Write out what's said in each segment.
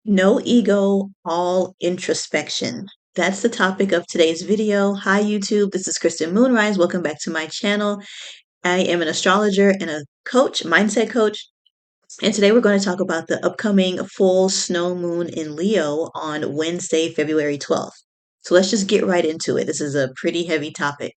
No ego, all introspection. That's the topic of today's video. Hi, YouTube. This is Kristen Moonrise. Welcome back to my channel. I am an astrologer and a coach, mindset coach. And today we're going to talk about the upcoming full snow moon in Leo on Wednesday, February 12th. So let's just get right into it. This is a pretty heavy topic.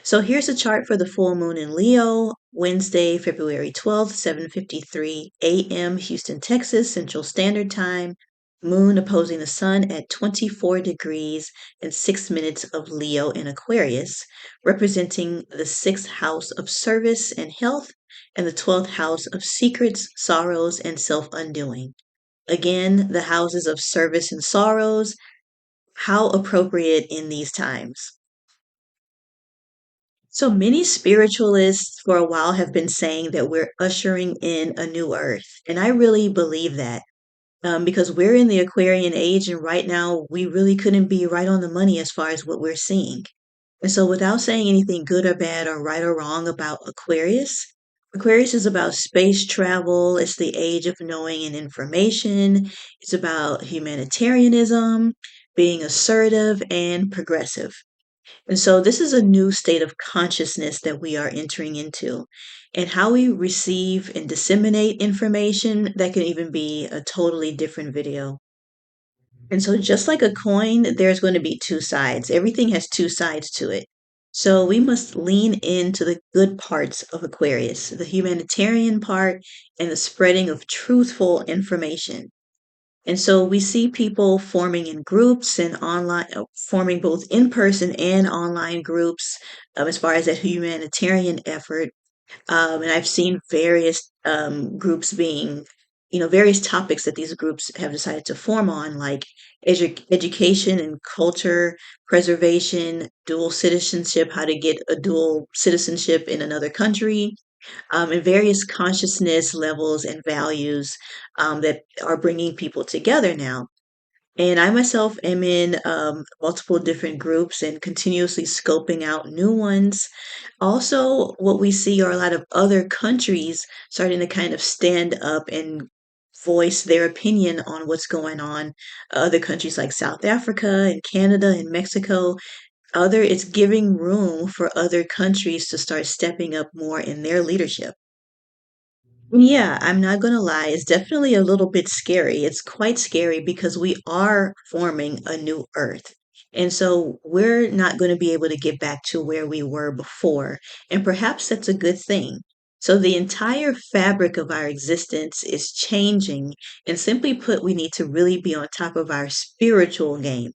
So here's a chart for the full moon in Leo, Wednesday, February 12th, 7:53 a.m. Houston, Texas, Central Standard Time. Moon opposing the sun at 24 degrees and 6 minutes of Leo in Aquarius, representing the sixth house of service and health and the 12th house of secrets, sorrows, and self-undoing. Again, the houses of service and sorrows, how appropriate in these times. So many spiritualists for a while have been saying that we're ushering in a new earth. And I really believe that because we're in the Aquarian age, and right now we really couldn't be right on the money as far as what we're seeing. And so, without saying anything good or bad or right or wrong about Aquarius, Aquarius is about space travel, it's the age of knowing and information, it's about humanitarianism, being assertive and progressive. And so this is a new state of consciousness that we are entering into. And how we receive and disseminate information, that can even be a totally different video. And so just like a coin, there's going to be two sides. Everything has two sides to it. So we must lean into the good parts of Aquarius, the humanitarian part and the spreading of truthful information. And so we see people forming in groups and online, forming both in person and online groups as far as that humanitarian effort. And I've seen various groups being, various topics that these groups have decided to form on, like education and culture preservation, dual citizenship, how to get a dual citizenship in another country, and various consciousness levels and values that are bringing people together now. And I myself am in multiple different groups and continuously scoping out new ones. Also, what we see are a lot of other countries starting to kind of stand up and voice their opinion on what's going on. Other countries like South Africa and Canada and Mexico, it's giving room for other countries to start stepping up more in their leadership. Yeah, I'm not gonna lie, it's definitely a little bit scary. It's quite scary because we are forming a new earth. And so we're not going to be able to get back to where we were before. And perhaps that's a good thing. So the entire fabric of our existence is changing. And simply put, we need to really be on top of our spiritual game.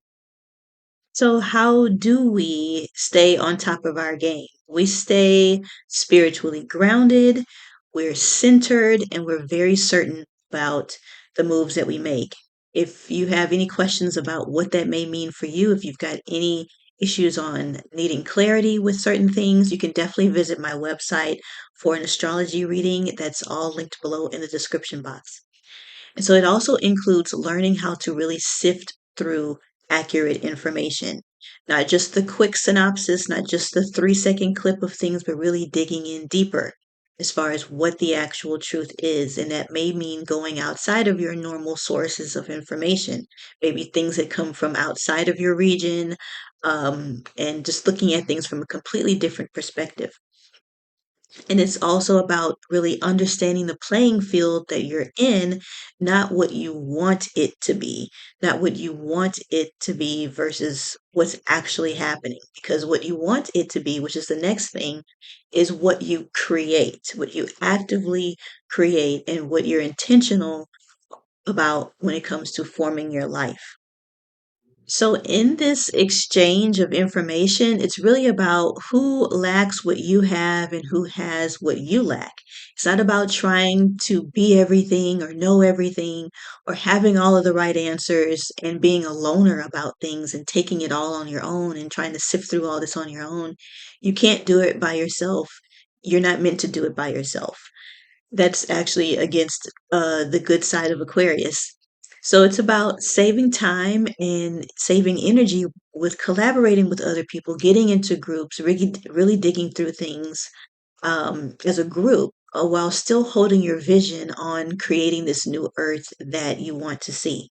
So, how do we stay on top of our game? We stay spiritually grounded, we're centered, and we're very certain about the moves that we make. If you have any questions about what that may mean for you, if you've got any issues on needing clarity with certain things, you can definitely visit my website for an astrology reading. That's all linked below in the description box. And so it also includes learning how to really sift through accurate information, not just the quick synopsis, not just the 3-second clip of things, but really digging in deeper as far as what the actual truth is. And that may mean going outside of your normal sources of information, maybe things that come from outside of your region, and just looking at things from a completely different perspective. And it's also about really understanding the playing field that you're in, not what you want it to be, not what you want it to be versus what's actually happening. Because what you want it to be, which is the next thing, is what you create, what you actively create, and what you're intentional about when it comes to forming your life. So, in this exchange of information, it's really about who lacks what you have and who has what you lack. It's not about trying to be everything or know everything or having all of the right answers and being a loner about things and taking it all on your own and trying to sift through all this on your own. You can't do it by yourself. You're not meant to do it by yourself. That's actually against the good side of Aquarius. So it's about saving time and saving energy with collaborating with other people, getting into groups, really digging through things as a group while still holding your vision on creating this new earth that you want to see.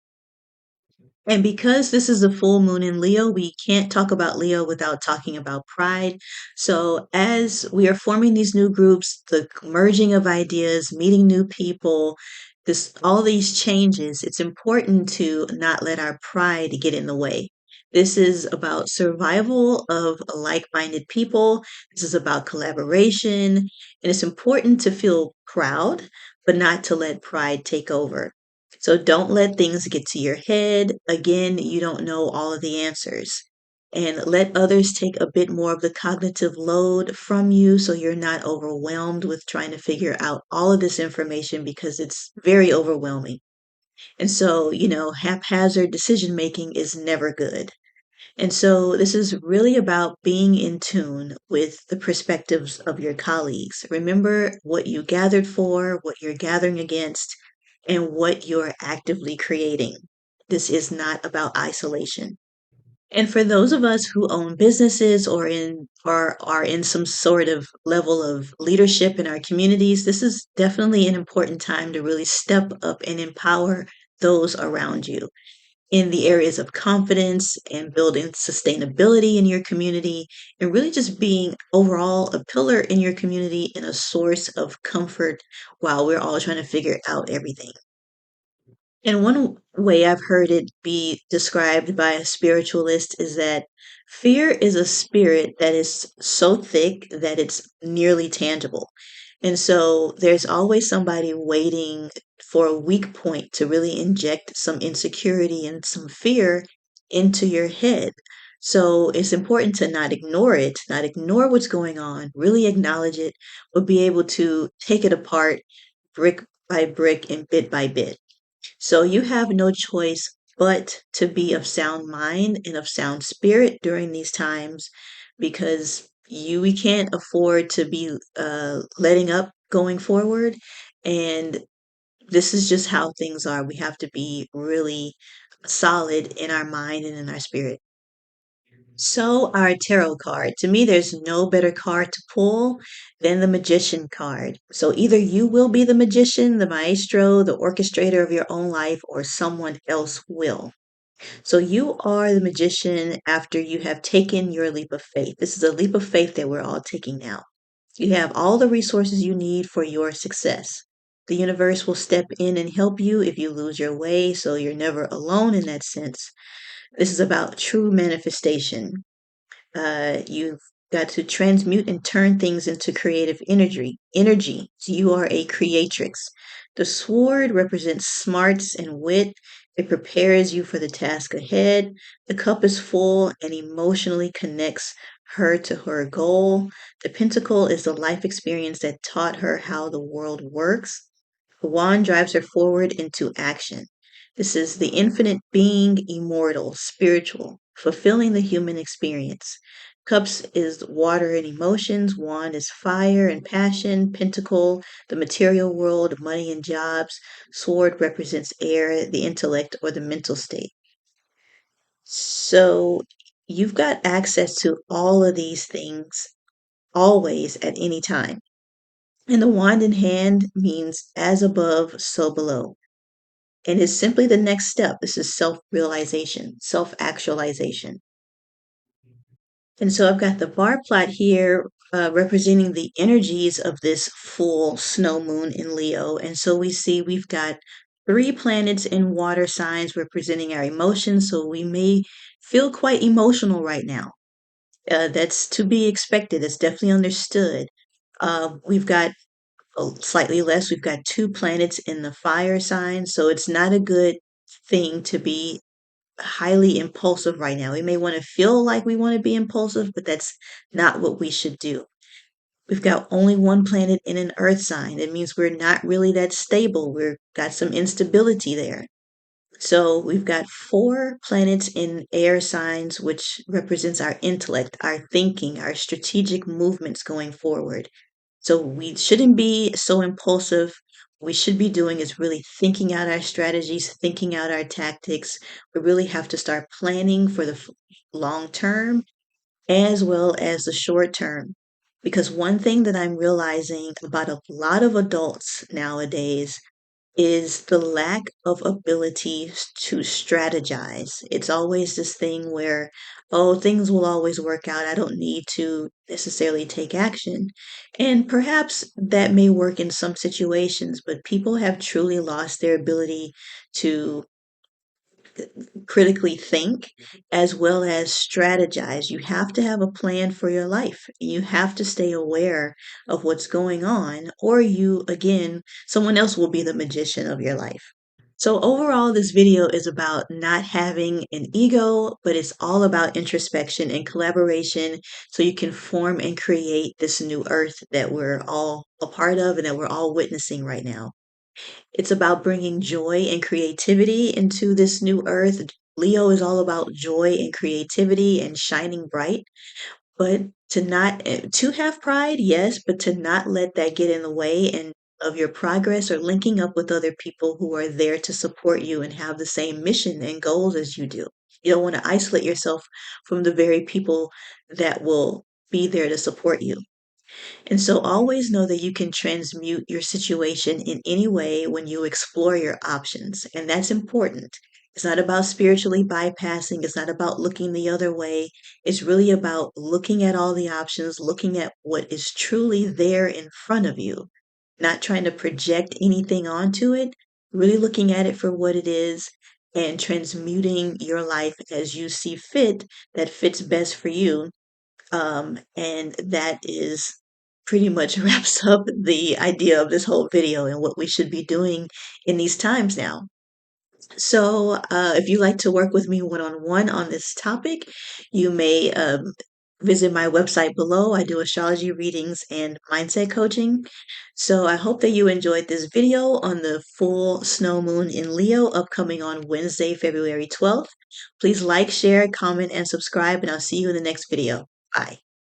And because this is a full moon in Leo, we can't talk about Leo without talking about pride. So, as we are forming these new groups, the merging of ideas, meeting new people, this all these changes, it's important to not let our pride get in the way. This is about survival of like-minded people. This is about collaboration, and it's important to feel proud, but not to let pride take over. So don't let things get to your head. Again, you don't know all of the answers. And let others take a bit more of the cognitive load from you so you're not overwhelmed with trying to figure out all of this information because it's very overwhelming. And so, haphazard decision making is never good. And so this is really about being in tune with the perspectives of your colleagues. Remember what you gathered for, what you're gathering against, and what you're actively creating. This is not about isolation. And for those of us who own businesses or are in some sort of level of leadership in our communities, this is definitely an important time to really step up and empower those around you in the areas of confidence and building sustainability in your community, and really just being overall a pillar in your community and a source of comfort while we're all trying to figure out everything. And one way I've heard it be described by a spiritualist is that fear is a spirit that is so thick that it's nearly tangible. And so there's always somebody waiting for a weak point to really inject some insecurity and some fear into your head. So it's important to not ignore it, not ignore what's going on, really acknowledge it, but be able to take it apart brick by brick and bit by bit. So you have no choice but to be of sound mind and of sound spirit during these times because we can't afford to be letting up going forward. And this is just how things are. We have to be really solid in our mind and in our spirit. So, our tarot card. To me, there's no better card to pull than the magician card. So, either you will be the magician, the maestro, the orchestrator of your own life, or someone else will. So, you are the magician after you have taken your leap of faith. This is a leap of faith that we're all taking now. You have all the resources you need for your success. The universe will step in and help you if you lose your way, so you're never alone in that sense. This is about true manifestation. You've got to transmute and turn things into creative energy. Energy. So you are a creatrix. The sword represents smarts and wit. It prepares you for the task ahead. The cup is full and emotionally connects her to her goal. The pentacle is the life experience that taught her how the world works. The wand drives her forward into action. This is the infinite being, immortal, spiritual, fulfilling the human experience. Cups is water and emotions, wand is fire and passion, pentacle, the material world, money and jobs, sword represents air, the intellect, or the mental state. So you've got access to all of these things always at any time. And the wand in hand means as above, so below. And is simply the next step. This is self realization, self actualization. And so I've got the bar plot here representing the energies of this full snow moon in Leo. And so we see we've got three planets in water signs representing our emotions. So we may feel quite emotional right now. That's to be expected. It's definitely understood. We've got slightly less. We've got two planets in the fire sign. So it's not a good thing to be highly impulsive right now. We may want to feel like we want to be impulsive, but that's not what we should do. We've got only one planet in an earth sign. It means we're not really that stable. We've got some instability there. So we've got four planets in air signs, which represents our intellect, our thinking, our strategic movements going forward. So we shouldn't be so impulsive. What we should be doing is really thinking out our strategies, thinking out our tactics. We really have to start planning for the long term as well as the short term. Because one thing that I'm realizing about a lot of adults nowadays is the lack of ability to strategize. It's always this thing where, oh, things will always work out. I don't need to necessarily take action. And perhaps that may work in some situations, but people have truly lost their ability to critically think as well as strategize. You have to have a plan for your life. You have to stay aware of what's going on, or you, again, someone else will be the magician of your life. So, overall, this video is about not having an ego, but it's all about introspection and collaboration so you can form and create this new earth that we're all a part of and that we're all witnessing right now. It's about bringing joy and creativity into this new earth. Leo is all about joy and creativity and shining bright, but to have pride, yes, but to not let that get in the way and of your progress or linking up with other people who are there to support you and have the same mission and goals as you do. You don't want to isolate yourself from the very people that will be there to support you. And so always know that you can transmute your situation in any way when you explore your options. And that's important. It's not about spiritually bypassing, it's not about looking the other way. It's really about looking at all the options, looking at what is truly there in front of you, not trying to project anything onto it, really looking at it for what it is and transmuting your life as you see fit that fits best for you, and that is pretty much wraps up the idea of this whole video and what we should be doing in these times now. So, if you like to work with me one-on-one on this topic, you may visit my website below. I do astrology readings and mindset coaching. So, I hope that you enjoyed this video on the full snow moon in Leo upcoming on Wednesday, February 12th. Please like, share, comment, and subscribe, and I'll see you in the next video. Bye.